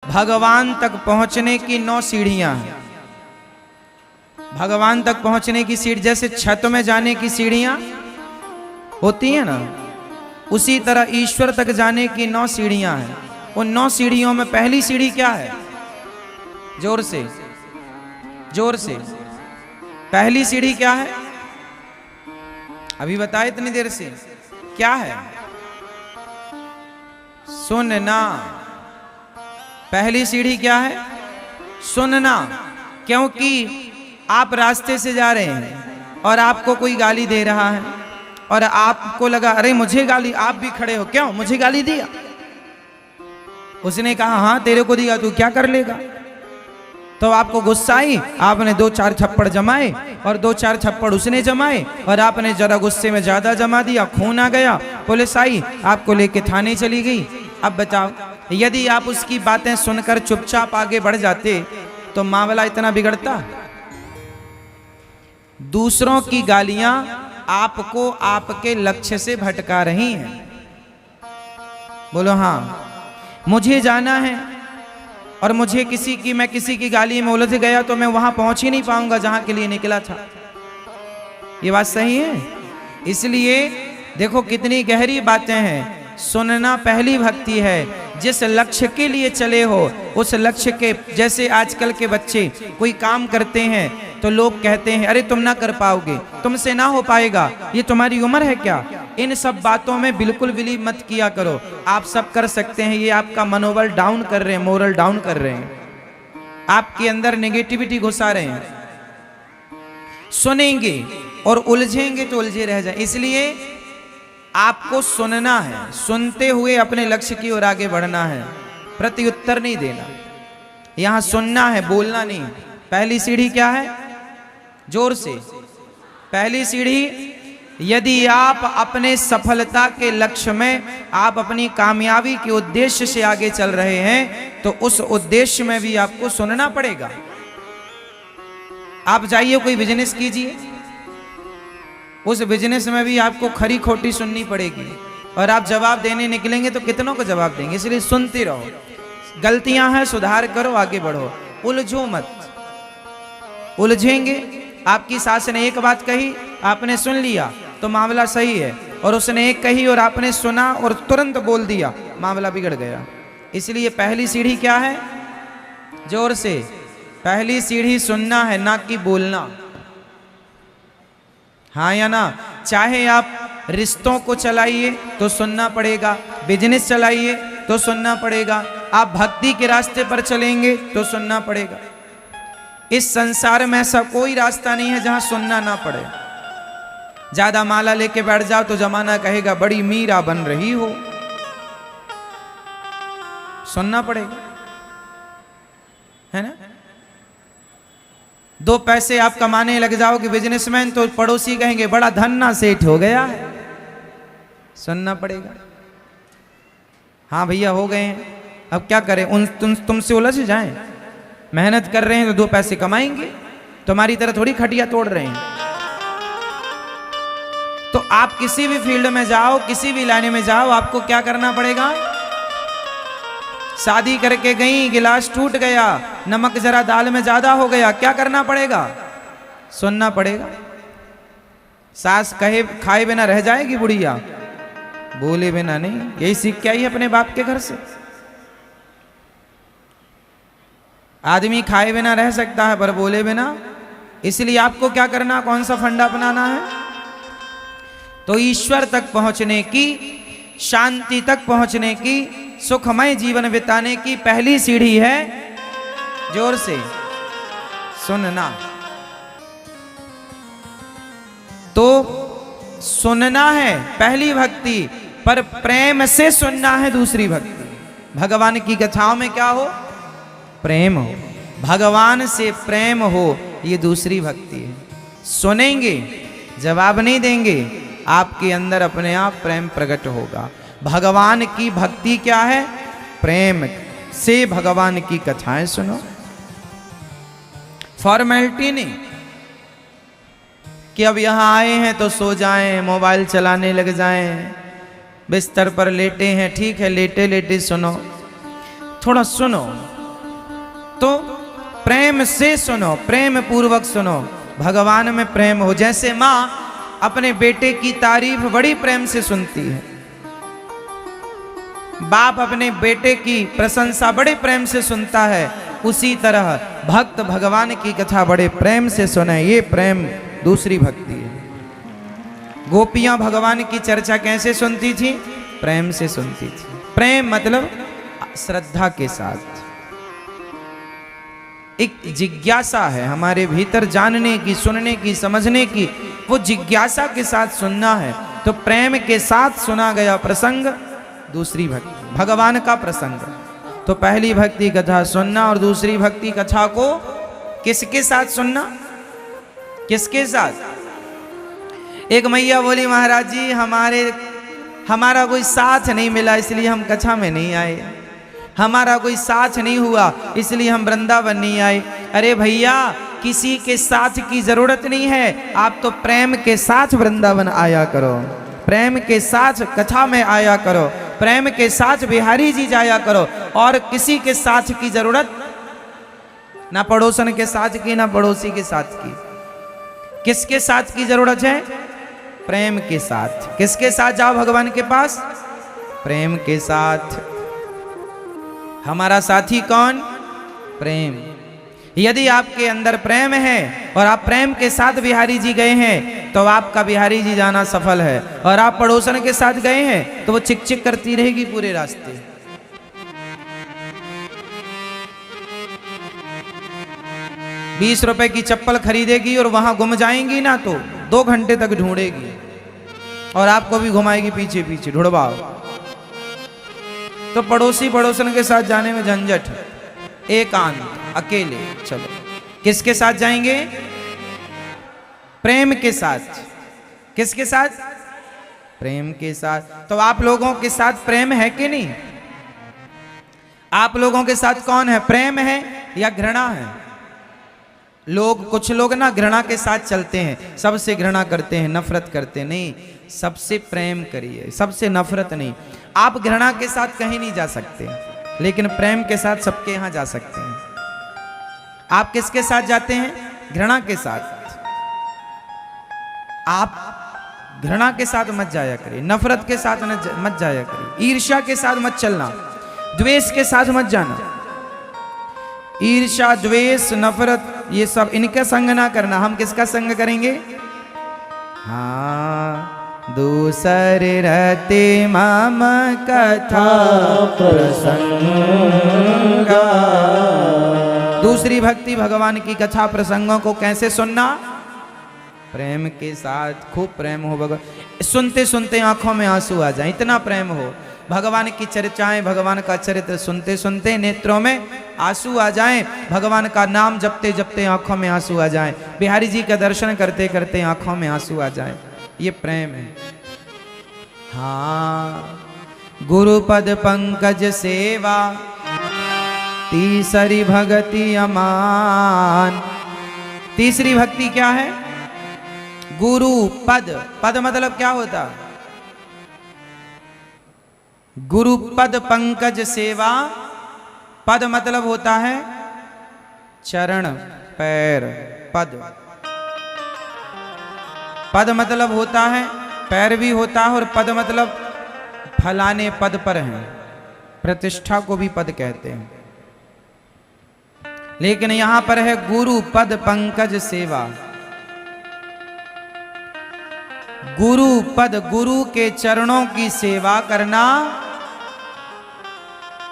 भगवान तक पहुंचने की 9 सीढ़ियां हैं। भगवान तक पहुंचने की सीढ़ी जैसे छत में जाने की सीढ़ियां होती है ना, उसी तरह ईश्वर तक जाने की 9 सीढ़ियां हैं। उन 9 सीढ़ियों में पहली सीढ़ी क्या है? जोर से, जोर से। पहली सीढ़ी क्या है? अभी बताए इतनी देर से। क्या है? सुनना। पहली सीढ़ी क्या है? सुनना। क्योंकि आप रास्ते से जा रहे हैं और आपको कोई गाली दे रहा है और आपको लगा अरे मुझे गाली, आप भी खड़े हो, क्यों मुझे गाली दिया? उसने कहा हाँ तेरे को दिया, तू क्या कर लेगा? तो आपको गुस्सा आई, आपने 2-4 थप्पड़ जमाए और 2-4 थप्पड़ उसने जमाए और आपने जरा गुस्से में ज्यादा जमा दिया, खून आ गया, पुलिस आई, आपको लेके थाने चली गई। अब बताओ, यदि आप उसकी बातें सुनकर चुपचाप आगे बढ़ जाते तो मामला इतना बिगड़ता? दूसरों की गालियां आपको आपके लक्ष्य से भटका रही हैं। बोलो हाँ। मुझे जाना है और मुझे मैं किसी की गाली में उलझ गया तो मैं वहां पहुंच ही नहीं पाऊंगा जहां के लिए निकला था। ये बात सही है? इसलिए देखो कितनी गहरी बातें हैं। सुनना पहली भक्ति है। जिस लक्ष्य के लिए चले हो उस लक्ष्य के, जैसे आजकल के बच्चे कोई काम करते हैं तो लोग कहते हैं अरे तुम ना कर पाओगे, तुमसे ना हो पाएगा, ये तुम्हारी उम्र है क्या? इन सब बातों में बिल्कुल बिलीव मत किया करो। आप सब कर सकते हैं, ये आपका मनोबल डाउन कर रहे हैं, मोरल डाउन कर रहे हैं, आपके अंदर नेगेटिविटी घुसा रहे हैं। सुनेंगे और उलझेंगे तो उलझे रह जाए। इसलिए आपको सुनना है, सुनते हुए अपने लक्ष्य की ओर आगे बढ़ना है, प्रत्युत्तर नहीं देना। यहां सुनना है, बोलना नहीं। पहली सीढ़ी क्या है? जोर से। पहली सीढ़ी, यदि आप अपने सफलता के लक्ष्य में, आप अपनी कामयाबी के उद्देश्य से आगे चल रहे हैं तो उस उद्देश्य में भी आपको सुनना पड़ेगा। आप जाइए कोई बिजनेस कीजिए, उस बिजनेस में भी आपको खरी खोटी सुननी पड़ेगी और आप जवाब देने निकलेंगे तो कितनों को जवाब देंगे। इसलिए सुनते रहो, गलतियां हैं सुधार करो, आगे बढ़ो, उलझो मत। उलझेंगे, आपकी सास ने एक बात कही, आपने सुन लिया तो मामला सही है, और उसने एक कही और आपने सुना और तुरंत बोल दिया, मामला बिगड़ गया। इसलिए पहली सीढ़ी क्या है? जोर से। पहली सीढ़ी सुनना है, ना कि बोलना। हाँ या ना? चाहे आप रिश्तों को चलाइए तो सुनना पड़ेगा, बिजनेस चलाइए तो सुनना पड़ेगा, आप भक्ति के रास्ते पर चलेंगे तो सुनना पड़ेगा। इस संसार में ऐसा कोई रास्ता नहीं है जहां सुनना ना पड़े। ज्यादा माला लेके बैठ जाओ तो जमाना कहेगा बड़ी मीरा बन रही हो। सुनना पड़ेगा, है ना? 2 पैसे आप कमाने लग जाओगे बिजनेसमैन तो पड़ोसी कहेंगे बड़ा धन्ना सेठ हो गया है। सुनना पड़ेगा। हाँ भैया हो गए हैं, अब क्या करें, तुमसे उलझ जाएं? मेहनत कर रहे हैं तो 2 पैसे कमाएंगे, तुम्हारी तरह थोड़ी खटिया तोड़ रहे हैं। तो आप किसी भी फील्ड में जाओ, किसी भी लाइन में जाओ, आपको क्या करना पड़ेगा? शादी करके गई, गिलास टूट गया, नमक जरा दाल में ज्यादा हो गया, क्या करना पड़ेगा? सुनना पड़ेगा। सास कहे खाए बिना रह जाएगी बुढ़िया, बोले बिना नहीं। यही सीख के आई है अपने बाप के घर से। आदमी खाए बिना रह सकता है पर बोले बिना। इसलिए आपको क्या करना, कौन सा फंडा अपनाना है? तो ईश्वर तक पहुंचने की, शांति तक पहुंचने की, सुखमय जीवन बिताने की पहली सीढ़ी है, जोर से, सुनना। तो सुनना है पहली भक्ति, पर प्रेम से सुनना है दूसरी भक्ति। भगवान की कथाओं में क्या हो? प्रेम हो, भगवान से प्रेम हो, ये दूसरी भक्ति है। सुनेंगे, जवाब नहीं देंगे, आपके अंदर अपने आप प्रेम प्रकट होगा। भगवान की भक्ति क्या है? प्रेम से भगवान की कथाएं सुनो। फॉर्मेलिटी नहीं कि अब यहां आए हैं तो सो जाएं, मोबाइल चलाने लग जाएं, बिस्तर पर लेटे हैं, ठीक है लेटे लेटे सुनो, थोड़ा सुनो, तो प्रेम से सुनो, प्रेम पूर्वक सुनो, भगवान में प्रेम हो। जैसे माँ अपने बेटे की तारीफ बड़ी प्रेम से सुनती है, बाप अपने बेटे की प्रशंसा बड़े प्रेम से सुनता है, उसी तरह भक्त भगवान की कथा बड़े प्रेम से सुने। ये प्रेम दूसरी भक्ति है। गोपियां भगवान की चर्चा कैसे सुनती थी? प्रेम से सुनती थी। प्रेम मतलब श्रद्धा के साथ। एक जिज्ञासा है हमारे भीतर, जानने की, सुनने की, समझने की, वो जिज्ञासा के साथ सुनना है। तो प्रेम के साथ सुना गया प्रसंग दूसरी भक्ति, भगवान का प्रसंग। तो पहली भक्ति कथा सुनना और दूसरी भक्ति कथा को किसके साथ सुनना? किसके साथ? एक मैया बोली, महाराज जी हमारा कोई साथ नहीं मिला इसलिए हम कथा में नहीं आए, हमारा कोई साथ नहीं हुआ इसलिए हम वृंदावन नहीं आए। अरे भैया, किसी के साथ की जरूरत नहीं है, आप तो प्रेम के साथ वृंदावन आया करो, प्रेम के साथ कथा में आया करो, प्रेम के साथ बिहारी जी जाया करो। और किसी के साथ की जरूरत ना पड़ोसन के साथ की, ना पड़ोसी के साथ की। किसके साथ की जरूरत है? प्रेम के साथ। किसके साथ जाओ भगवान के पास? प्रेम के साथ। हमारा साथी कौन? प्रेम। यदि आपके अंदर प्रेम है और आप प्रेम के साथ बिहारी जी गए हैं तो आपका बिहारी जी जाना सफल है, और आप पड़ोसन के साथ गए हैं तो वो चिक चिक करती रहेगी पूरे रास्ते। 20 रुपए की चप्पल खरीदेगी और वहां गुम जाएंगी ना तो 2 घंटे तक ढूंढेगी और आपको भी घुमाएगी पीछे पीछे, ढूंढवाओ। तो पड़ोसी पड़ोसन के साथ जाने में झंझट, एकांत, अकेले चलो। किसके साथ जाएंगे? प्रेम के साथ। किसके साथ? प्रेम के साथ। तो आप लोगों के साथ प्रेम है कि नहीं? आप लोगों के साथ कौन है? प्रेम है या घृणा है? कुछ लोग ना घृणा के साथ चलते हैं, सबसे घृणा करते हैं, नफरत करते हैं। नहीं, सबसे प्रेम करिए, सबसे नफरत नहीं। आप घृणा के साथ कहीं नहीं जा सकते, लेकिन प्रेम के साथ सबके यहां जा सकते हैं। आप किसके साथ जाते हैं? घृणा के साथ। आप घृणा के साथ मत जाया करिए, नफरत के साथ मत जाया करिए, ईर्ष्या के साथ मत चलना, द्वेष के साथ मत जाना। ईर्ष्या, द्वेष, नफरत, ये सब इनका संग ना करना। हम किसका संग करेंगे? हाँ, दूसरे रहते मम कथा प्रसंग। दूसरी भक्ति भगवान की कथा प्रसंगों को कैसे सुनना? प्रेम के साथ। खूब प्रेम हो भगवान, सुनते सुनते आंखों में आंसू आ जाए, इतना प्रेम हो। भगवान की चर्चाएं, भगवान का चरित्र सुनते सुनते नेत्रों में आंसू आ जाएं, भगवान का नाम जपते जपते आंखों में आंसू आ जाएं, बिहारी जी का दर्शन करते करते आंखों में आंसू आ जाएं। ये प्रेम है। हाँ, गुरुपद पंकज सेवा तीसरी भक्ति अमान। तीसरी भक्ति क्या है? गुरु पद। पद मतलब क्या होता? गुरु पद पंकज सेवा। पद मतलब होता है चरण, पैर, पद। पद मतलब होता है पैर भी होता है, और पद मतलब फलाने पद पर हैं, प्रतिष्ठा को भी पद कहते हैं। लेकिन यहां पर है गुरु पद पंकज सेवा। गुरु पद, गुरु के चरणों की सेवा करना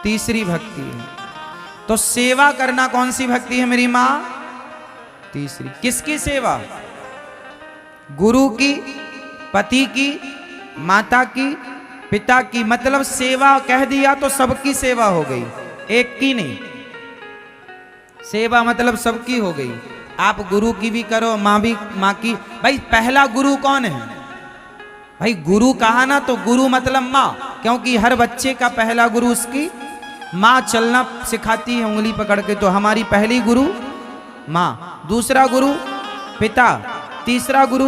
तीसरी भक्ति है। तो सेवा करना कौन सी भक्ति है मेरी मां? तीसरी। किसकी सेवा? गुरु की, पति की, माता की, पिता की। मतलब सेवा कह दिया तो सबकी सेवा हो गई, एक की नहीं। सेवा मतलब सबकी हो गई। आप गुरु की भी करो, माँ की। भाई पहला गुरु कौन है? भाई गुरु कहा ना तो गुरु मतलब माँ, क्योंकि हर बच्चे का पहला गुरु उसकी माँ चलना सिखाती है उंगली पकड़ के। तो हमारी पहली गुरु माँ, दूसरा गुरु पिता, तीसरा गुरु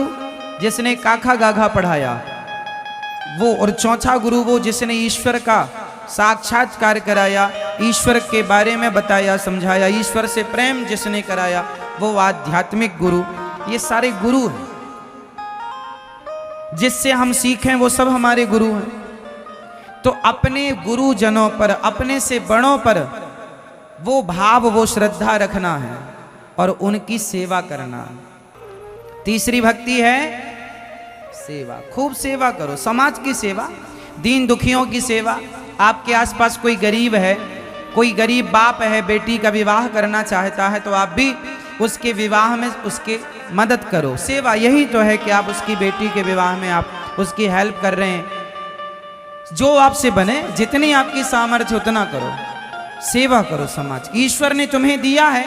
जिसने काखा गाघा पढ़ाया वो, और चौथा गुरु वो जिसने ईश्वर का साक्षात्कार कराया, ईश्वर के बारे में बताया समझाया, ईश्वर से प्रेम जिसने कराया वो आध्यात्मिक गुरु। ये सारे गुरु हैं, जिससे हम सीखें वो सब हमारे गुरु हैं। तो अपने गुरुजनों पर, अपने से बड़ों पर वो भाव, वो श्रद्धा रखना है और उनकी सेवा करना। तीसरी भक्ति है सेवा। खूब सेवा करो, समाज की सेवा, दीन दुखियों की सेवा। आपके आसपास कोई गरीब है, कोई गरीब बाप है, बेटी का विवाह करना चाहता है, तो आप भी उसके विवाह में उसके मदद करो। सेवा यही तो है कि आप उसकी बेटी के विवाह में आप उसकी हेल्प कर रहे हैं। जो आपसे बने, जितनी आपकी सामर्थ्य उतना करो, सेवा करो समाज की। ईश्वर ने तुम्हें दिया है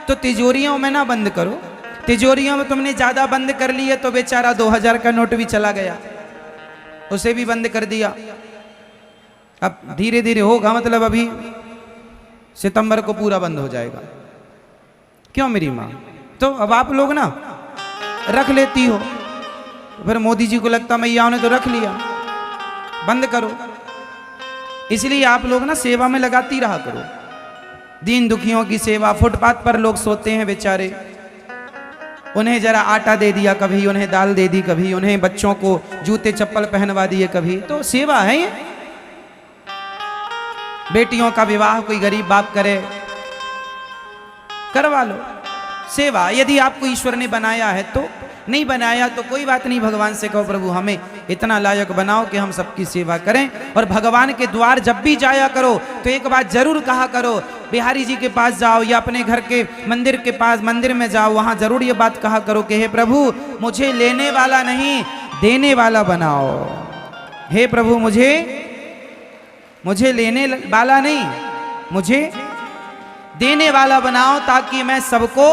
तो तिजोरियों में ना बंद करो। तिजोरियों में तुमने ज्यादा बंद कर लिया तो बेचारा 2000 का नोट भी चला गया, उसे भी बंद कर दिया। अब धीरे धीरे होगा, मतलब अभी सितंबर को पूरा बंद हो जाएगा। क्यों मेरी माँ? तो अब आप लोग ना रख लेती हो, फिर मोदी जी को लगता मैया ने तो रख लिया, बंद करो। इसलिए आप लोग ना सेवा में लगाती रहा करो, दीन दुखियों की सेवा। फुटपाथ पर लोग सोते हैं बेचारे, उन्हें जरा आटा दे दिया कभी, उन्हें दाल दे दी कभी, उन्हें बच्चों को जूते चप्पल पहनवा दिए कभी, तो सेवा है ये। बेटियों का विवाह कोई गरीब बाप करे, करवा लो सेवा। यदि आपको ईश्वर ने बनाया है तो, नहीं बनाया तो कोई बात नहीं, भगवान से कहो प्रभु हमें इतना लायक बनाओ कि हम सबकी सेवा करें। और भगवान के द्वार जब भी जाया करो तो एक बात जरूर कहा करो, बिहारी जी के पास जाओ या अपने घर के मंदिर के पास मंदिर में जाओ, वहां जरूर ये बात कहा करो कि हे प्रभु मुझे लेने वाला नहीं देने वाला बनाओ। हे प्रभु मुझे लेने वाला नहीं, मुझे देने वाला बनाओ, ताकि मैं सबको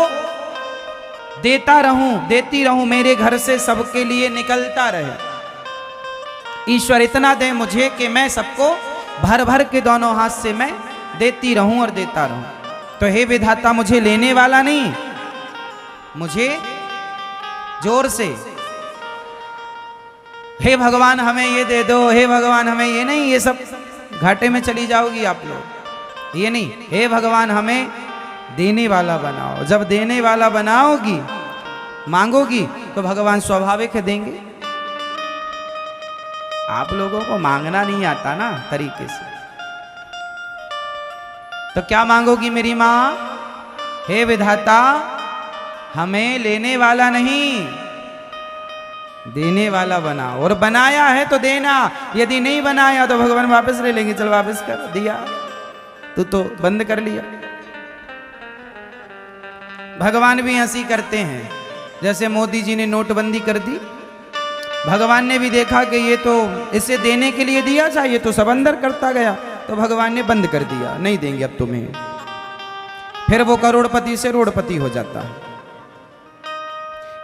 देता रहूं, देती रहूं, मेरे घर से सबके लिए निकलता रहे। ईश्वर इतना दे मुझे कि मैं सबको भर भर के दोनों हाथ से मैं देती रहूं और देता रहूं। तो हे विधाता मुझे लेने वाला नहीं, मुझे जोर से हे भगवान हमें ये दे दो, हे भगवान हमें ये नहीं, ये सब घाटे में चली जाओगी आप लोग। ये नहीं, हे भगवान हमें देने वाला बनाओ। जब देने वाला बनाओगी, मांगोगी, तो भगवान स्वाभाविक है देंगे। आप लोगों को मांगना नहीं आता ना तरीके से, तो क्या मांगोगी मेरी माँ? हे विधाता हमें लेने वाला नहीं देने वाला बनाओ, और बनाया है तो देना, यदि नहीं बनाया तो भगवान वापस ले लेंगे। चल वापस कर दिया, तू तो बंद कर लिया। भगवान भी हंसी करते हैं, जैसे मोदी जी ने नोटबंदी कर दी, भगवान ने भी देखा कि ये तो इसे देने के लिए दिया था, ये तो सब अंदर करता गया, तो भगवान ने बंद कर दिया, नहीं देंगे अब तुम्हें। फिर वो करोड़पति से रोड़पति हो जाता है।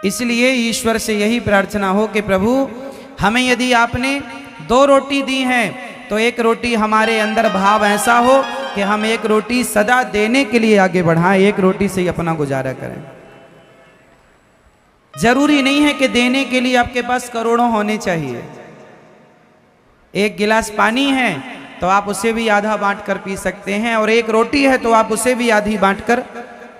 इसलिए ईश्वर से यही प्रार्थना हो कि प्रभु हमें यदि आपने 2 रोटी दी हैं तो एक रोटी हमारे अंदर भाव ऐसा हो कि हम एक रोटी सदा देने के लिए आगे बढ़ाएं, एक रोटी से ही अपना गुजारा करें। जरूरी नहीं है कि देने के लिए आपके पास करोड़ों होने चाहिए। एक गिलास पानी है तो आप उसे भी आधा बांटकर पी सकते हैं, और एक रोटी है तो आप उसे भी आधी बांटकर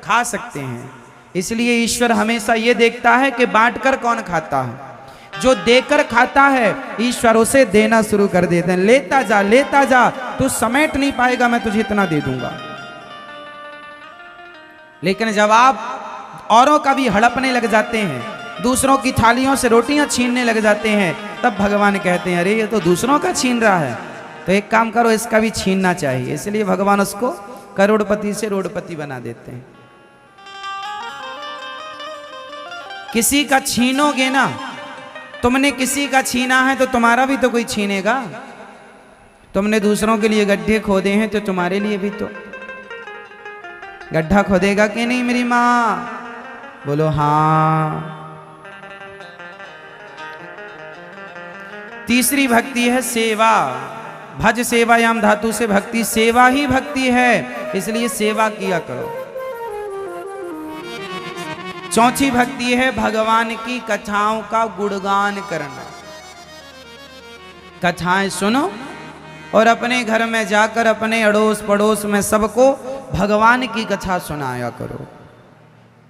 खा सकते हैं। इसलिए ईश्वर हमेशा ये देखता है कि बांटकर कौन खाता है। जो देकर खाता है ईश्वर उसे देना शुरू कर देते हैं। लेता जा, तू समेट नहीं पाएगा, मैं तुझे इतना दे दूंगा। लेकिन जब आप औरों का भी हड़पने लग जाते हैं, दूसरों की थालियों से रोटियां छीनने लग जाते हैं, तब भगवान कहते हैं अरे ये तो दूसरों का छीन रहा है, तो एक काम करो इसका भी छीनना चाहिए। इसलिए भगवान उसको करोड़पति से रोड़पति बना देते हैं। किसी का छीनोगे ना, तुमने किसी का छीना है तो तुम्हारा भी तो कोई छीनेगा। तुमने दूसरों के लिए गड्ढे खोदे हैं तो तुम्हारे लिए भी तो गड्ढा खोदेगा कि नहीं मेरी माँ? बोलो हाँ। तीसरी भक्ति है सेवा। भज सेवायाम धातु से भक्ति, सेवा ही भक्ति है, इसलिए सेवा किया करो। चौथी भक्ति है भगवान की कथाओं का गुणगान करना। कथाएं सुनो और अपने घर में जाकर अपने अड़ोस पड़ोस में सबको भगवान की कथा सुनाया करो।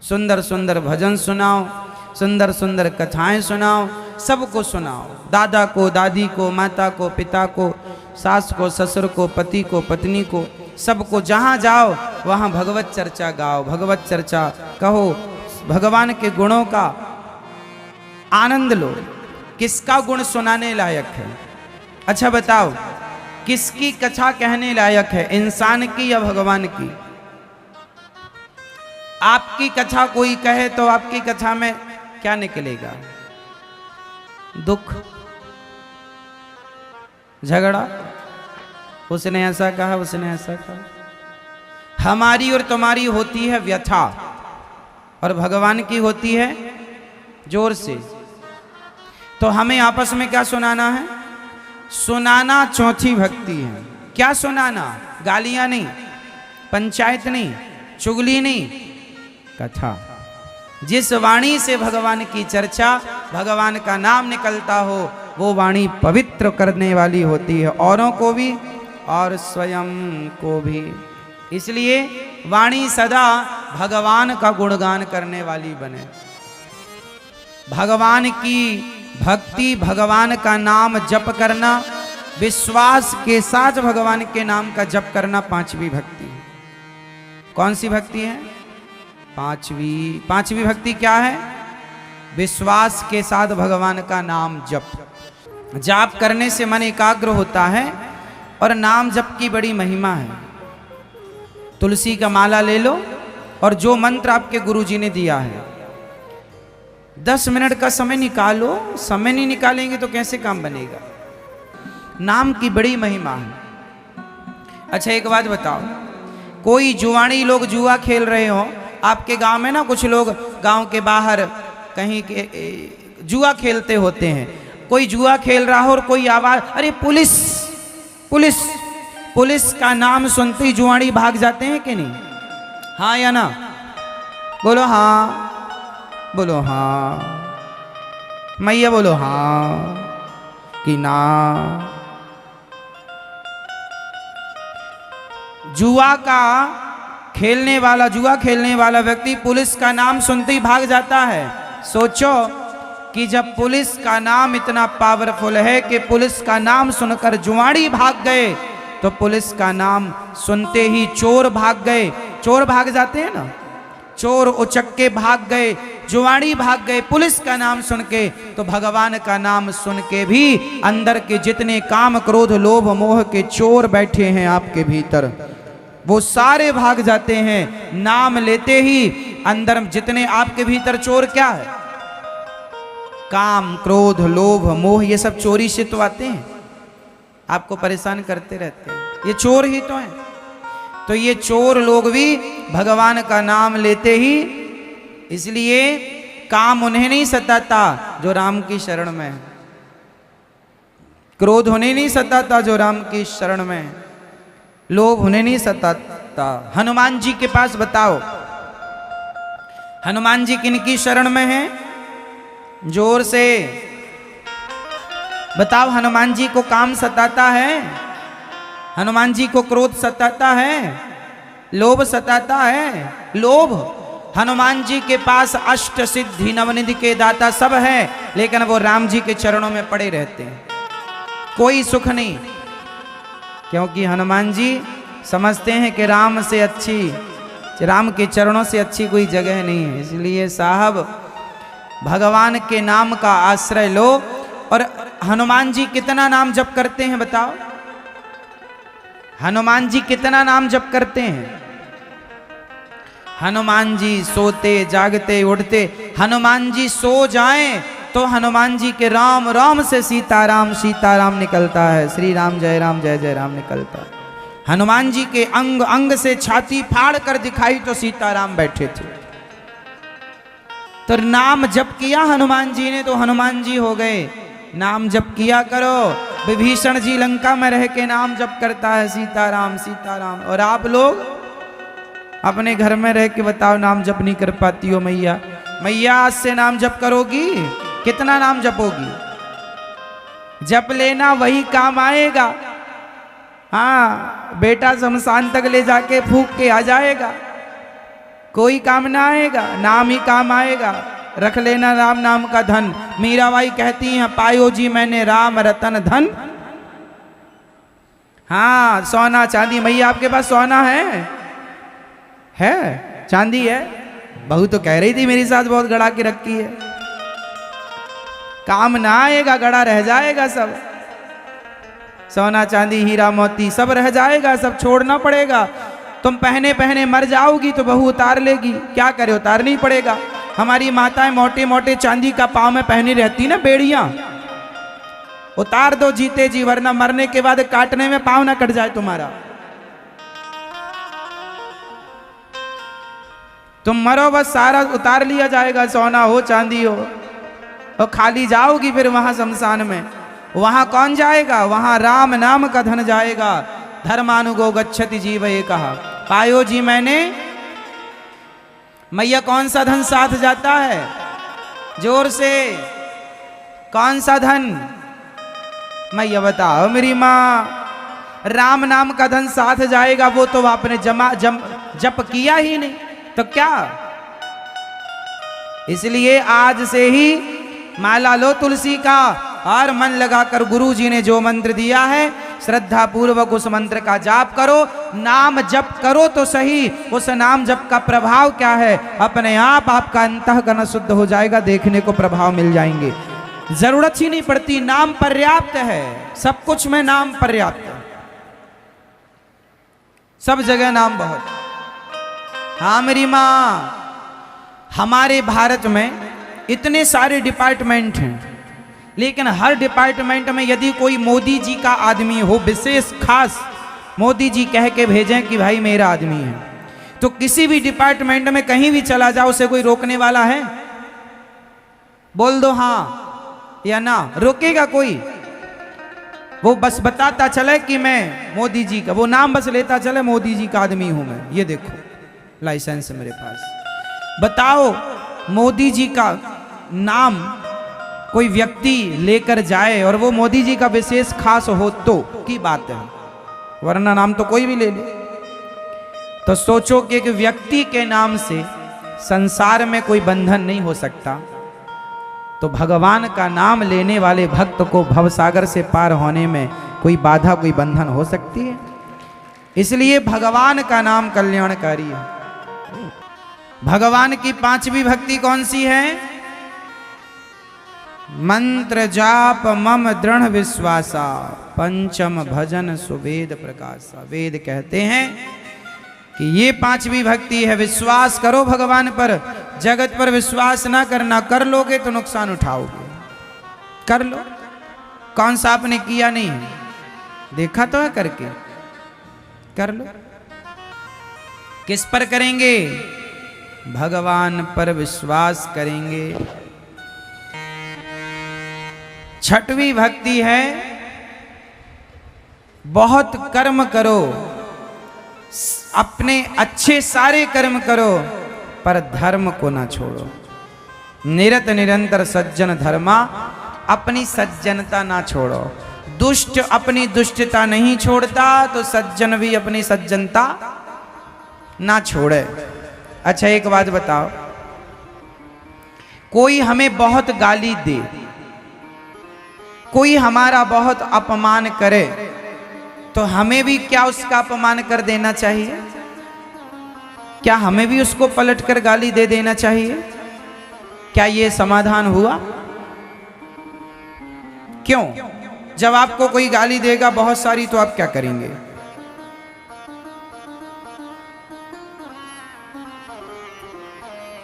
सुंदर सुंदर भजन सुनाओ, सुंदर सुंदर कथाएं सुनाओ, सबको सुनाओ। दादा को, दादी को, माता को, पिता को, सास को, ससुर को, पति को, पत्नी को, सबको जहाँ जाओ वहाँ भगवत चर्चा गाओ, भगवत चर्चा कहो, भगवान के गुणों का आनंद लो। किसका गुण सुनाने लायक है? अच्छा बताओ, किसकी कथा कहने लायक है, इंसान की या भगवान की? आपकी कथा कोई कहे तो आपकी कथा में क्या निकलेगा? दुख, झगड़ा, उसने ऐसा कहा, उसने ऐसा कहा। हमारी और तुम्हारी होती है व्यथा, और भगवान की होती है जोर से। तो हमें आपस में क्या सुनाना है? सुनाना चौथी भक्ति है। क्या सुनाना? गालियां नहीं, पंचायत नहीं, चुगली नहीं, कथा। जिस वाणी से भगवान की चर्चा, भगवान का नाम निकलता हो, वो वाणी पवित्र करने वाली होती है, औरों को भी और स्वयं को भी। इसलिए वाणी सदा भगवान का गुणगान करने वाली बने। भगवान की भक्ति, भगवान का नाम जप करना, विश्वास के साथ भगवान के नाम का जप करना पांचवी भक्ति है। कौन सी भक्ति है? पांचवी भक्ति क्या है? विश्वास के साथ भगवान का नाम जप। जाप करने से मन एकाग्र होता है और नाम जप की बड़ी महिमा है। तुलसी का माला ले लो और जो मंत्र आपके गुरुजी ने दिया है, 10 मिनट का समय निकालो। समय नहीं निकालेंगे तो कैसे काम बनेगा? नाम की बड़ी महिमा है। अच्छा एक बात बताओ, कोई जुआनी लोग जुआ खेल रहे हो आपके गांव में ना, कुछ लोग गांव के बाहर कहीं के जुआ खेलते होते हैं। कोई जुआ खेल रहा हो और कोई आवाज, अरे पुलिस पुलिस, पुलिस का नाम सुनते ही जुआनी भाग जाते हैं कि नहीं? हाँ या ना? बोलो हाँ, बोलो हाँ, मैया बोलो हाँ कि ना। जुआ खेलने वाला व्यक्ति पुलिस का नाम सुनते ही भाग जाता है। सोचो कि जब पुलिस का नाम इतना पावरफुल है कि पुलिस का नाम सुनकर जुआड़ी भाग गए, तो पुलिस का नाम सुनते ही चोर भाग गए। चोर भाग जाते हैं ना, चोर उचक्के भाग गए, जुआड़ी भाग गए पुलिस का नाम सुन के। तो भगवान का नाम सुन के भी अंदर के जितने काम, क्रोध, लोभ, मोह के चोर बैठे हैं आपके भीतर, वो सारे भाग जाते हैं। नाम लेते ही अंदर जितने आपके भीतर चोर क्या है? काम, क्रोध, लोभ, मोह, ये सब चोरी से तो आते हैं, आपको परेशान करते रहते हैं। ये चोर ही तो हैं। तो ये चोर लोग भी भगवान का नाम लेते ही, इसलिए काम उन्हें नहीं सताता जो राम की शरण में है, क्रोध उन्हें नहीं सताता जो राम की शरण में है, लोभ उन्हें नहीं सताता। हनुमान जी के पास बताओ, हनुमान जी किनकी शरण में हैं? जोर से बताओ। हनुमान जी को काम सताता है? हनुमान जी को क्रोध सताता है? लोभ सताता है? लोभ, हनुमान जी के पास अष्ट सिद्धि नवनिधि के दाता सब है, लेकिन वो राम जी के चरणों में पड़े रहते हैं, कोई सुख नहीं। क्योंकि हनुमान जी समझते हैं कि राम से अच्छी, राम के चरणों से अच्छी कोई जगह नहीं है। इसलिए साहब भगवान के नाम का आश्रय लो। और हनुमान जी कितना नाम जप करते हैं बताओ? हनुमान जी कितना नाम जप करते हैं? हनुमान जी सोते जागते उठते, हनुमान जी सो जाएं तो हनुमान जी के राम राम से सीताराम सीताराम निकलता है, श्री राम जय राम निकलता है। हनुमान जी के अंग अंग से छाती फाड़ कर दिखाई तो सीताराम बैठे थे। तो नाम जप किया हनुमान जी ने तो हनुमान जी हो गए। नाम जप किया करो। विभीषण जी लंका में रह के नाम जप करता है सीताराम सीताराम, और आप लोग अपने घर में रह के बताओ नाम जप नहीं कर पाती हो। मैया मैया आज से नाम जप करोगी? कितना नाम जपोगी? जप लेना वही काम आएगा। हाँ, बेटा शमशान तक ले जाके फूंक के आ जाएगा, कोई काम ना आएगा, नाम ही काम आएगा। रख लेना राम नाम का धन। मीराबाई कहती हैं, पायो जी मैंने राम रतन धन। हाँ, सोना चांदी। मैया आपके पास सोना है चांदी है? बहू तो कह रही थी मेरे साथ बहुत गड़ा के रखी है। काम ना आएगा, गड़ा रह जाएगा सब। सोना चांदी हीरा मोती सब रह जाएगा, सब छोड़ना पड़ेगा। तुम पहने पहने मर जाओगी तो बहू उतार लेगी, क्या करे, उतारना ही पड़ेगा। हमारी माताएं मोटे मोटे चांदी का पाँव में पहनी रहती ना बेड़ियां, उतार दो जीते जी, वरना मरने के बाद काटने में पाँव ना कट जाए तुम्हारा। तुम मरो बस सारा उतार लिया जाएगा, सोना हो चांदी हो, और खाली जाओगी फिर वहां शमशान में। वहां कौन जाएगा? वहां राम नाम का धन जाएगा। धर्मानुगो गच्छति जीव ये कहा। पायो जी मैंने, मैया कौन सा धन साथ जाता है? जोर से, कौन सा धन? मैया बताओ मेरी माँ। राम नाम का धन साथ जाएगा, वो तो आपने जप किया ही नहीं तो क्या। इसलिए आज से ही माला लो तुलसी का, और मन लगाकर गुरु जी ने जो मंत्र दिया है श्रद्धा पूर्वक उस मंत्र का जाप करो। नाम जप करो तो सही, उस नाम जप का प्रभाव क्या है, अपने आप आपका अंतःकरण शुद्ध हो जाएगा, देखने को प्रभाव मिल जाएंगे। जरूरत ही नहीं पड़ती, नाम पर्याप्त है। सब कुछ में नाम पर्याप्त है, सब जगह नाम बहुत। हाँ मेरी माँ, हमारे भारत में इतने सारे डिपार्टमेंट हैं, लेकिन हर डिपार्टमेंट में यदि कोई मोदी जी का आदमी हो, विशेष खास मोदी जी कह के भेजें कि भाई मेरा आदमी है, तो किसी भी डिपार्टमेंट में कहीं भी चला जाओ, उसे कोई रोकने वाला है? बोल दो हाँ या ना, रोकेगा कोई? वो बस बताता चले कि मैं मोदी जी का, वो नाम बस लेता चले मोदी जी का आदमी हूं मैं, ये देखो लाइसेंस मेरे पास। बताओ मोदी जी का नाम कोई व्यक्ति लेकर जाए और वो मोदी जी का विशेष खास हो तो की बात है, वरना नाम तो कोई भी ले ले। तो सोचो कि एक व्यक्ति के नाम से संसार में कोई बंधन नहीं हो सकता, तो भगवान का नाम लेने वाले भक्त को भवसागर से पार होने में कोई बाधा, कोई बंधन हो सकती है? इसलिए भगवान का नाम कल्याणकारी है। भगवान की पांचवी भक्ति कौन सी है? मंत्र जाप मम दृढ़ विश्वासा, पंचम भजन सुवेद प्रकाशा। वेद कहते हैं कि ये पांचवी भक्ति है। विश्वास करो भगवान पर, जगत पर विश्वास ना करना, कर लोगे तो नुकसान उठाओगे। कर लो, कौन सा आपने किया नहीं है, देखा तो है करके, कर लो। किस पर करेंगे? भगवान पर विश्वास करेंगे। छठवीं भक्ति है बहुत कर्म करो, अपने अच्छे सारे कर्म करो, पर धर्म को ना छोड़ो। निरत निरंतर सज्जन धर्मा, अपनी सज्जनता ना छोड़ो। दुष्ट अपनी दुष्टता नहीं छोड़ता, तो सज्जन भी अपनी सज्जनता ना छोड़े। अच्छा एक बात बताओ, कोई हमें बहुत गाली दे, कोई हमारा बहुत अपमान करे, तो हमें भी क्या उसका अपमान कर देना चाहिए? क्या हमें भी उसको पलटकर गाली दे देना चाहिए? क्या ये समाधान हुआ? क्यों? जब आपको कोई गाली देगा बहुत सारी, तो आप क्या करेंगे?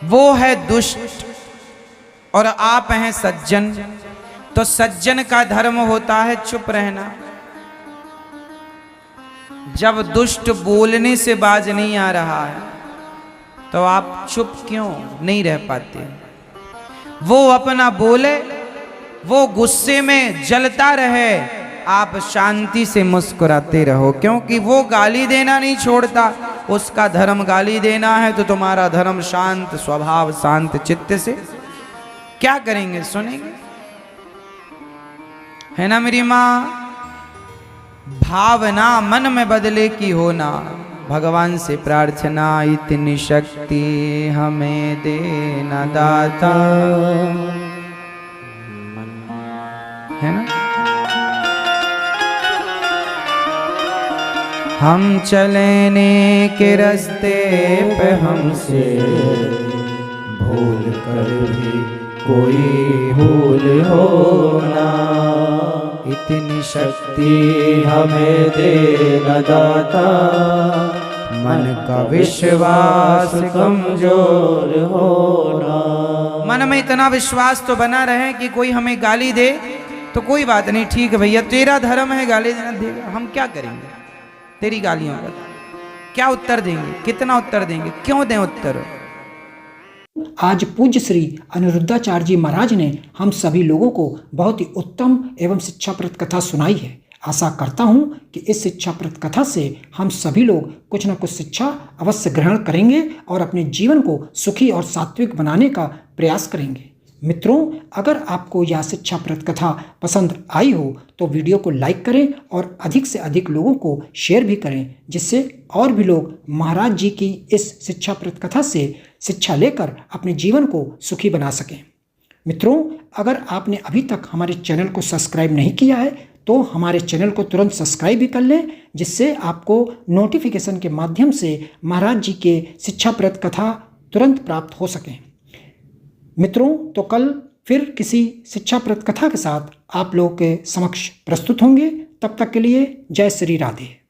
वो है दुष्ट और आप हैं सज्जन, तो सज्जन का धर्म होता है चुप रहना। जब दुष्ट बोलने से बाज नहीं आ रहा है, तो आप चुप क्यों नहीं रह पाते? वो अपना बोले, वो गुस्से में जलता रहे, आप शांति से मुस्कुराते रहो, क्योंकि वो गाली देना नहीं छोड़ता। उसका धर्म गाली देना है, तो तुम्हारा धर्म शांत स्वभाव, शांत चित्त से क्या करेंगे? सुनेंगे, है ना मेरी माँ? भावना मन में बदले की होना। भगवान से प्रार्थना, इतनी शक्ति हमें देना दाता, है ना। हम चलने के रास्ते पे हमसे भूल कर भी कोई भूल हो ना, इतनी शक्ति हमें देना दाता, मन का विश्वास कमजोर होना। मन में इतना विश्वास तो बना रहे कि कोई हमें गाली दे तो कोई बात नहीं, ठीक है भैया तेरा धर्म है, गाली देना देगा, हम क्या करेंगे तेरी गालियों का, क्या उत्तर देंगे, कितना उत्तर देंगे, क्यों दें उत्तर। आज पूज्य श्री अनिरुद्धाचार्य जी महाराज ने हम सभी लोगों को बहुत ही उत्तम एवं शिक्षाप्रद कथा सुनाई है। आशा करता हूं कि इस शिक्षाप्रद कथा से हम सभी लोग कुछ न कुछ शिक्षा अवश्य ग्रहण करेंगे और अपने जीवन को सुखी और सात्विक बनाने का प्रयास करेंगे। मित्रों, अगर आपको यह शिक्षाप्रद कथा पसंद आई हो तो वीडियो को लाइक करें और अधिक से अधिक लोगों को शेयर भी करें, जिससे और भी लोग महाराज जी की इस शिक्षाप्रद कथा से शिक्षा लेकर अपने जीवन को सुखी बना सकें। मित्रों, अगर आपने अभी तक हमारे चैनल को सब्सक्राइब नहीं किया है तो हमारे चैनल को तुरंत सब्सक्राइब भी कर लें, जिससे आपको नोटिफिकेशन के माध्यम से महाराज जी के शिक्षाप्रद कथा तुरंत प्राप्त हो सकें। मित्रों, तो कल फिर किसी शिक्षाप्रद कथा के साथ आप लोगों के समक्ष प्रस्तुत होंगे। तब तक के लिए जय श्री राधे।